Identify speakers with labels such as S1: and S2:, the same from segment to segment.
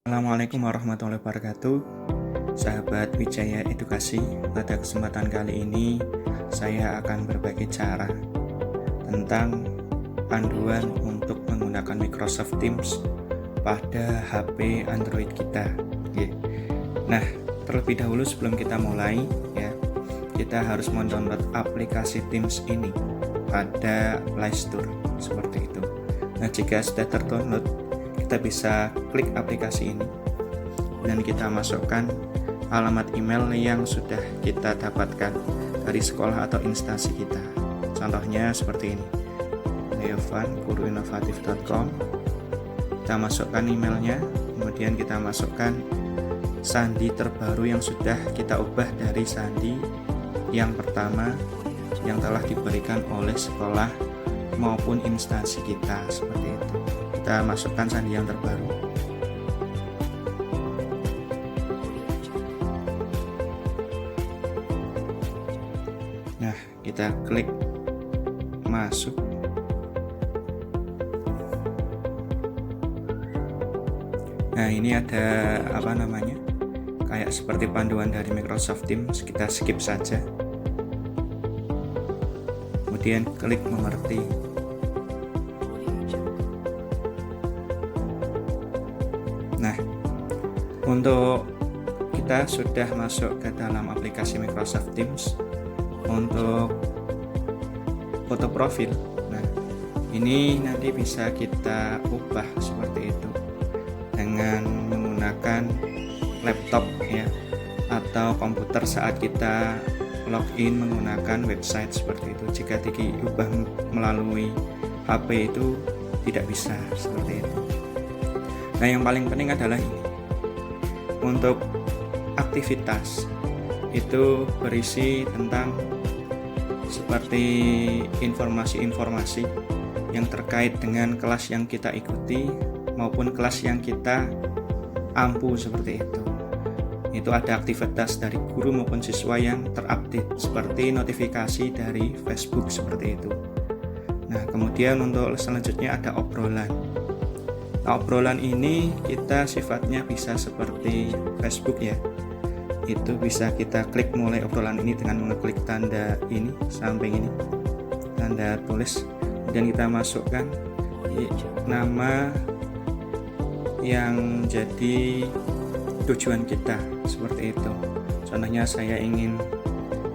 S1: Assalamualaikum warahmatullahi wabarakatuh. Sahabat Wijaya Edukasi, pada kesempatan kali ini saya akan berbagi cara tentang panduan untuk menggunakan Microsoft Teams pada HP Android kita. Nah, terlebih dahulu sebelum kita mulai kita harus mendownload aplikasi Teams ini pada Play Store seperti itu. Nah, jika sudah terdownload, kita bisa klik aplikasi ini dan kita masukkan alamat email yang sudah kita dapatkan dari sekolah atau instansi kita. Contohnya seperti ini, leovan@guruinovatif.com. Kita masukkan emailnya, kemudian kita masukkan sandi terbaru yang sudah kita ubah dari sandi yang pertama yang telah diberikan oleh sekolah maupun instansi kita, seperti itu. Kita masukkan sandi yang terbaru. Nah, kita klik masuk. Nah, ini ada kayak seperti panduan dari Microsoft Teams, kita skip saja. Kemudian klik mengerti. Nah, untuk kita sudah masuk ke dalam aplikasi Microsoft Teams untuk foto profil. Nah, ini nanti bisa kita ubah seperti itu dengan menggunakan laptop atau komputer saat kita login menggunakan website seperti itu. Jika diubah melalui HP itu tidak bisa seperti itu. Nah, yang paling penting adalah ini. Untuk aktivitas itu berisi tentang seperti informasi-informasi yang terkait dengan kelas yang kita ikuti maupun kelas yang kita ampu seperti itu. Itu ada aktivitas dari guru maupun siswa yang terupdate seperti notifikasi dari Facebook seperti itu. Nah, kemudian untuk selanjutnya ada obrolan. Nah, obrolan ini kita sifatnya bisa seperti Facebook Itu bisa kita klik mulai obrolan ini dengan mengeklik tanda ini, samping ini, tanda tulis. Kemudian kita masukkan nama yang jadi tujuan kita seperti itu. Contohnya saya ingin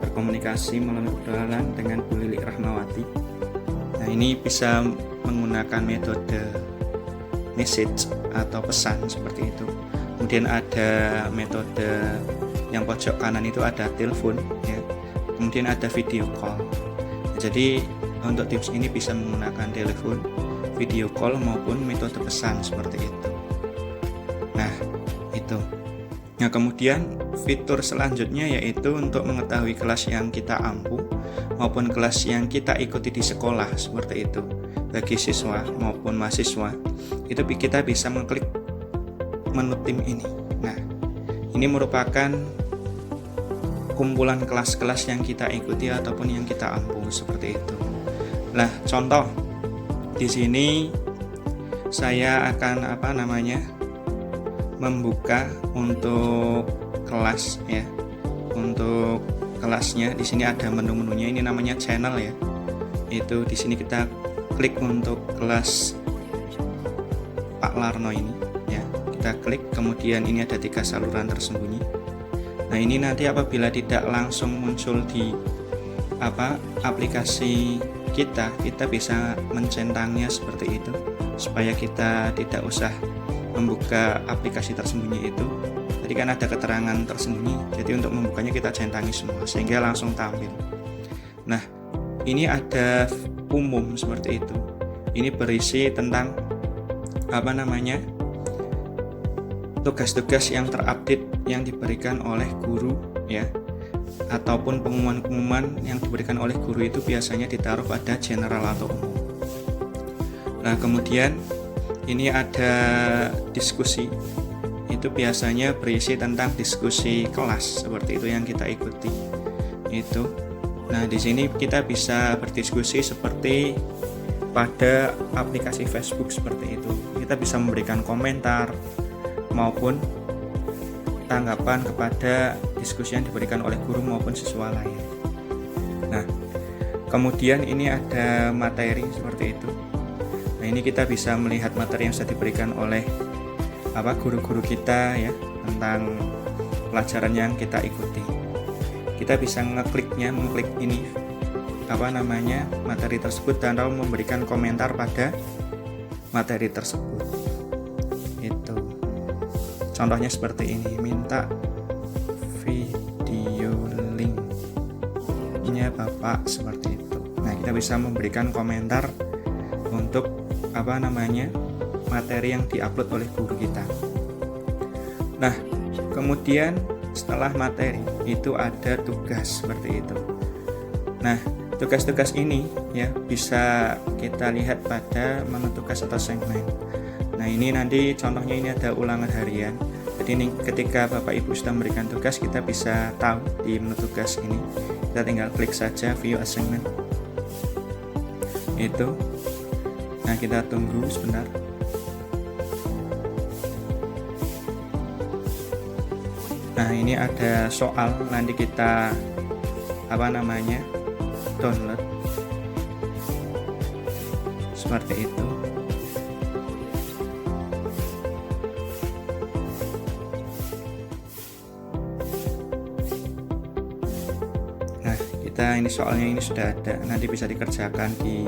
S1: berkomunikasi melalui obrolan dengan Bu Lilik Rahmawati. Nah, ini bisa menggunakan metode message atau pesan seperti itu. Kemudian ada metode yang pojok kanan itu ada telepon Kemudian ada video call. Jadi untuk tips ini bisa menggunakan telepon, video call maupun metode pesan seperti itu. Nah, itu. Nah, kemudian fitur selanjutnya yaitu untuk mengetahui kelas yang kita ampu maupun kelas yang kita ikuti di sekolah seperti itu. Bagi siswa maupun mahasiswa, itu kita bisa mengklik menu tim ini. Nah, ini merupakan kumpulan kelas-kelas yang kita ikuti ataupun yang kita ampu seperti itu. Nah, contoh di sini saya akan membuka untuk kelas Untuk kelasnya di sini ada menu-menunya, ini namanya channel Itu di sini kita klik untuk kelas Pak Larno ini Kita klik, kemudian ini ada 3 saluran tersembunyi. Nah, ini nanti apabila tidak langsung muncul di aplikasi kita bisa mencentangnya seperti itu supaya kita tidak usah membuka aplikasi tersembunyi itu. Jadi kan ada keterangan tersembunyi, jadi untuk membukanya kita centangi semua sehingga langsung tampil. Nah, ini ada umum seperti itu. Ini berisi tentang tugas-tugas yang terupdate yang diberikan oleh guru ataupun pengumuman-pengumuman yang diberikan oleh guru itu biasanya ditaruh pada general atau umum. Nah, kemudian ini ada diskusi. Itu biasanya berisi tentang diskusi kelas seperti itu yang kita ikuti. Itu. Nah, di sini kita bisa berdiskusi seperti pada aplikasi Facebook seperti itu. Kita bisa memberikan komentar, maupun tanggapan kepada diskusi yang diberikan oleh guru maupun siswa lain. Nah, kemudian ini ada materi seperti itu. Nah, ini kita bisa melihat materi yang sudah diberikan oleh guru-guru kita ya tentang pelajaran yang kita ikuti. Kita bisa mengklik ini materi tersebut dan lalu memberikan komentar pada materi tersebut. Itu contohnya seperti ini, minta video linknya Bapak, seperti itu. Nah, kita bisa memberikan komentar untuk materi yang diupload oleh guru kita. Nah, kemudian setelah materi itu ada tugas seperti itu. Nah, tugas-tugas ini ya bisa kita lihat pada menu tugas atau segmen. Nah, ini nanti contohnya ini ada ulangan harian. Jadi ini ketika Bapak Ibu sudah memberikan tugas, kita bisa tahu di menu tugas ini. Kita tinggal klik saja view assignment. Itu. Nah, kita tunggu sebentar. Nah, ini ada soal, nanti kita download seperti itu. Nah, ini soalnya ini sudah ada, nanti bisa dikerjakan di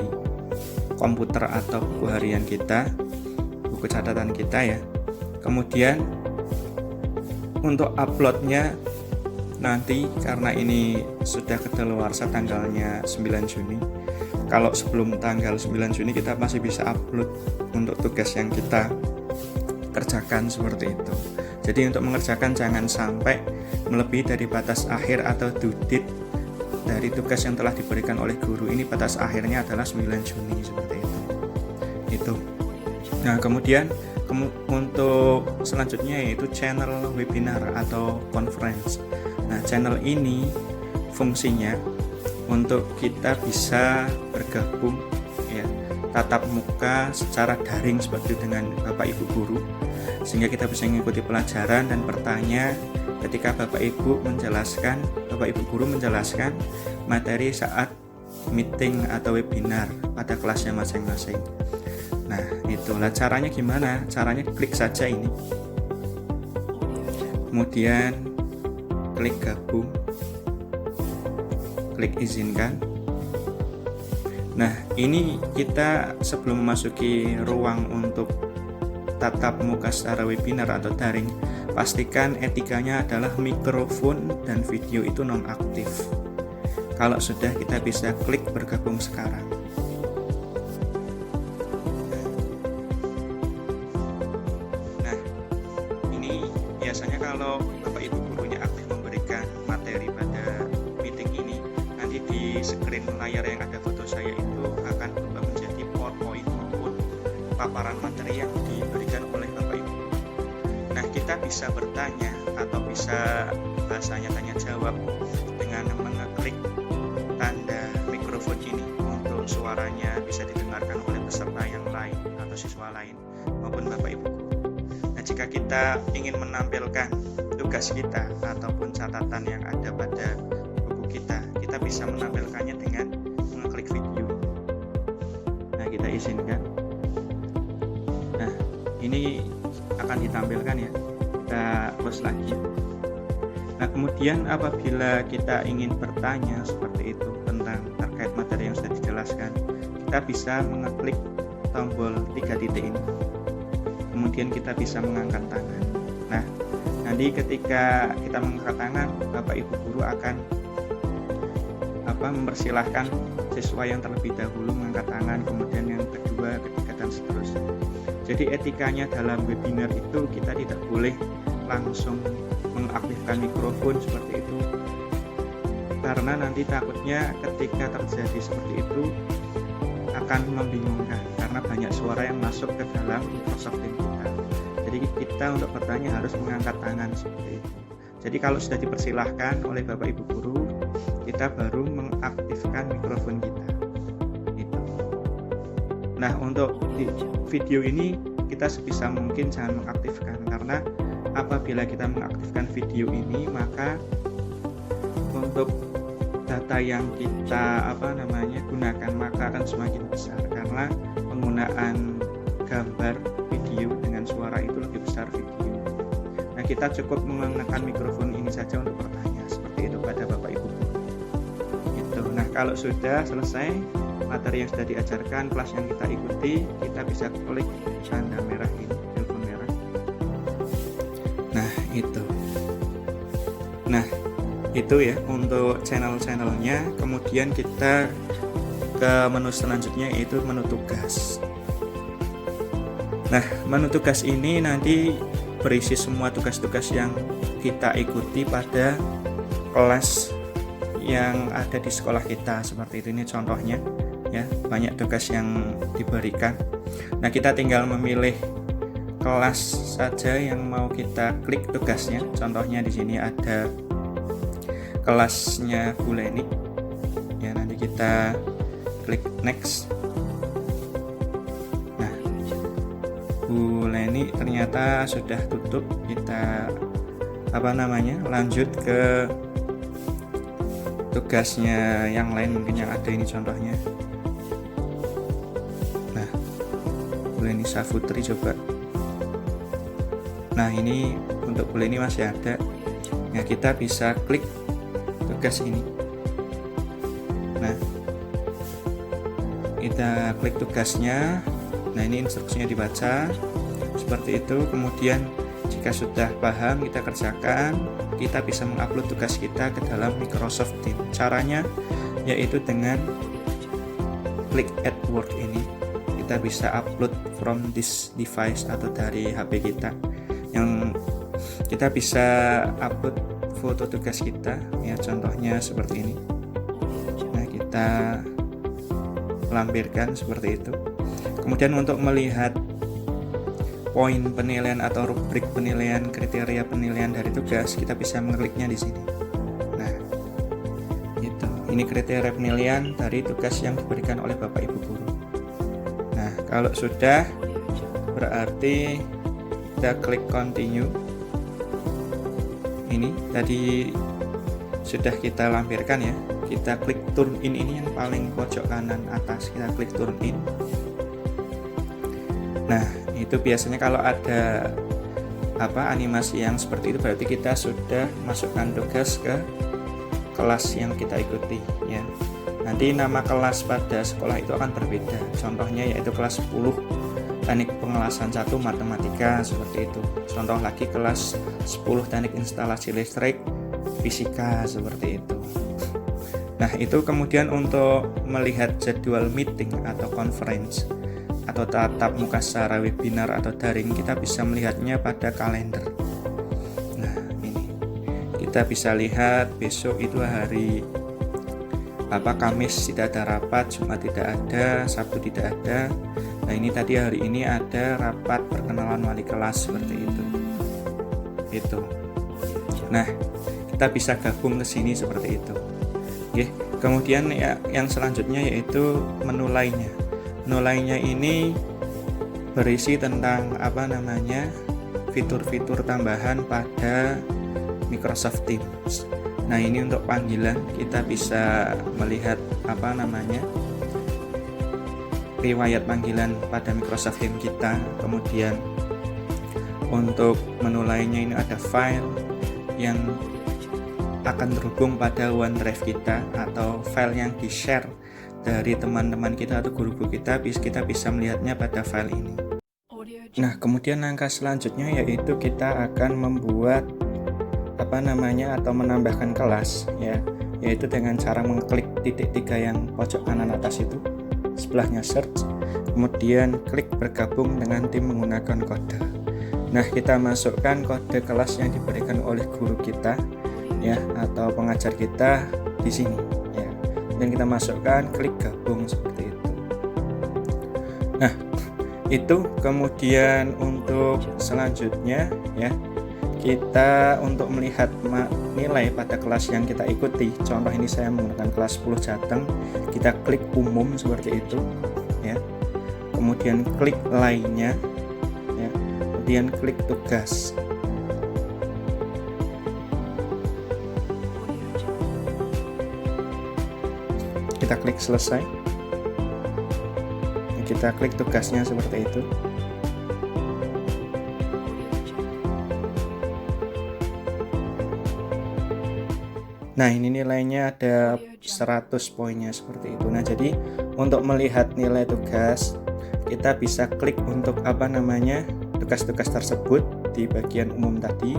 S1: komputer atau buku harian kita, buku catatan kita ya. Kemudian untuk uploadnya nanti, karena ini sudah kedaluarsa tanggalnya 9 Juni. Kalau sebelum tanggal 9 Juni kita masih bisa upload untuk tugas yang kita kerjakan seperti itu. Jadi untuk mengerjakan jangan sampai melebihi dari batas akhir atau due date dari tugas yang telah diberikan oleh guru. Ini batas akhirnya adalah 9 Juni seperti itu. Itu. Nah, kemudian untuk selanjutnya yaitu channel webinar atau conference. Nah, channel ini fungsinya untuk kita bisa bergabung ya tatap muka secara daring seperti dengan Bapak Ibu guru, sehingga kita bisa mengikuti pelajaran dan bertanya ketika Bapak Ibu guru menjelaskan materi saat meeting atau webinar pada kelasnya masing-masing. Nah, itulah caranya. Gimana? Caranya klik saja ini. Kemudian klik gabung. Klik izinkan. Nah, ini kita sebelum memasuki ruang untuk tatap muka secara webinar atau daring, pastikan etikanya adalah mikrofon dan video itu nonaktif. Kalau sudah, kita bisa klik bergabung sekarang. Biasanya kalau Bapak Ibu gurunya aktif memberikan materi pada meeting ini, nanti di screen layar yang ada foto saya itu akan berubah menjadi PowerPoint maupun paparan materi yang diberikan oleh Bapak Ibu. Nah, kita bisa bertanya atau bisa bahasanya tanya jawab dengan mengeklik tanda mikrofon ini untuk suaranya bisa didengarkan oleh peserta yang lain atau siswa lain maupun Bapak Ibu. Jika kita ingin menampilkan tugas kita ataupun catatan yang ada pada buku kita, kita bisa menampilkannya dengan mengklik video. Nah, kita izinkan. Nah, ini akan ditampilkan ya. Kita close lagi. Nah, kemudian apabila kita ingin bertanya seperti itu tentang terkait materi yang sudah dijelaskan, kita bisa mengeklik tombol 3 titik ini. Kemudian kita bisa mengangkat tangan. Nah, nanti ketika kita mengangkat tangan, Bapak Ibu guru akan mempersilahkan siswa yang terlebih dahulu mengangkat tangan, kemudian yang kedua, ketiga, dan seterusnya. Jadi etikanya dalam webinar itu kita tidak boleh langsung mengaktifkan mikrofon seperti itu, karena nanti takutnya ketika terjadi seperti itu akan membingungkan karena banyak suara yang masuk ke dalam Microsoft Teams kita. Jadi kita untuk bertanya harus mengangkat tangan seperti itu. Jadi kalau sudah dipersilahkan oleh Bapak Ibu guru, kita baru mengaktifkan mikrofon kita. Itu. Nah, untuk di video ini kita sebisa mungkin jangan mengaktifkan karena karena apabila kita mengaktifkan video ini, maka untuk data yang kita gunakan maka akan semakin besar, karena penggunaan gambar video dengan suara itu lebih besar video. Nah, kita cukup menggunakan mikrofon ini saja untuk bertanya seperti itu pada Bapak Ibu guru. Gitu. Nah, kalau sudah selesai materi yang sudah diajarkan, kelas yang kita ikuti, kita bisa klik tanda merah ini, telepon merah. Nah, itu. Nah, itu ya untuk channel-channelnya. Kemudian kita ke menu selanjutnya, yaitu menu tugas. Nah, menu tugas ini nanti berisi semua tugas-tugas yang kita ikuti pada kelas yang ada di sekolah kita, seperti itu. Ini contohnya ya, banyak tugas yang diberikan. Nah, kita tinggal memilih kelas saja yang mau kita klik tugasnya. Contohnya di sini ada kelasnya Bu Leni ya, nanti kita klik next. Nah, Bu Leni ternyata sudah tutup, kita lanjut ke tugasnya yang lain, mungkin yang ada ini contohnya. Nah, Bu Leni Safutri coba. Nah, ini untuk Bu Leni masih ada ya, kita bisa klik tugas ini. Nah, kita klik tugasnya. Nah, ini instruksinya dibaca seperti itu. Kemudian jika sudah paham, kita kerjakan. Kita bisa mengupload tugas kita ke dalam Microsoft Teams. Caranya yaitu dengan klik add work ini. Kita bisa upload from this device atau dari HP kita. Yang kita bisa upload foto tugas kita ya, contohnya seperti ini. Nah, kita lampirkan seperti itu. Kemudian untuk melihat poin penilaian atau rubrik penilaian, kriteria penilaian dari tugas, kita bisa mengkliknya di sini. Nah, itu. Ini kriteria penilaian dari tugas yang diberikan oleh Bapak Ibu guru. Nah, kalau sudah, berarti kita klik continue. Ini tadi sudah kita lampirkan ya. Kita klik turn in, ini yang paling pojok kanan atas, kita klik turn in. Nah, itu biasanya kalau ada animasi yang seperti itu, berarti kita sudah masukkan tugas ke kelas yang kita ikuti ya. Nanti nama kelas pada sekolah itu akan berbeda. Contohnya yaitu kelas 10 teknik pengelasan 1 matematika, seperti itu. Contoh lagi kelas 10 teknik instalasi listrik fisika, seperti itu. Nah, itu kemudian untuk melihat jadwal meeting atau conference atau tatap muka secara webinar atau daring, kita bisa melihatnya pada kalender. Nah, ini kita bisa lihat besok itu hari Kamis tidak ada rapat, Jumat tidak ada, Sabtu tidak ada. Nah, ini tadi hari ini ada rapat perkenalan wali kelas, seperti itu. Itu. Nah, kita bisa gabung ke sini seperti itu. Oke. Kemudian ya, yang selanjutnya yaitu menu lainnya. Menu lainnya ini berisi tentang fitur-fitur tambahan pada Microsoft Teams. Nah, ini untuk panggilan kita bisa melihat riwayat panggilan pada Microsoft Teams kita. Kemudian untuk menu lainnya ini ada file yang akan terhubung pada OneDrive kita atau file yang di-share dari teman-teman kita atau guru-guru kita bisa melihatnya pada file ini. Nah, kemudian langkah selanjutnya yaitu kita akan membuat atau menambahkan kelas ya, yaitu dengan cara mengklik titik 3 yang pojok kanan atas itu, sebelahnya search, kemudian klik bergabung dengan tim menggunakan kode. Nah, kita masukkan kode kelas yang diberikan oleh guru kita ya, atau pengajar kita di sini ya. Dan kita masukkan, klik gabung seperti itu. Nah, itu kemudian untuk selanjutnya ya, kita untuk melihat nilai pada kelas yang kita ikuti. Contoh ini saya menggunakan kelas 10 Jateng, kita klik umum seperti itu ya. Kemudian klik lainnya ya. kemudian klik tugas. Kita klik selesai. Kita klik tugasnya seperti itu. Nah, ini nilainya ada 100 poinnya seperti itu. Nah, jadi untuk melihat nilai tugas, kita bisa klik untuk tugas-tugas tersebut di bagian umum tadi,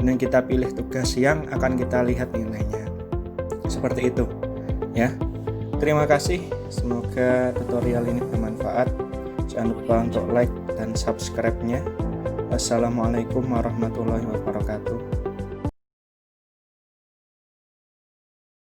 S1: dan kita pilih tugas yang akan kita lihat nilainya. Seperti itu, ya. Terima kasih. Semoga tutorial ini bermanfaat. Jangan lupa untuk like dan subscribe-nya. Wassalamualaikum warahmatullahi wabarakatuh.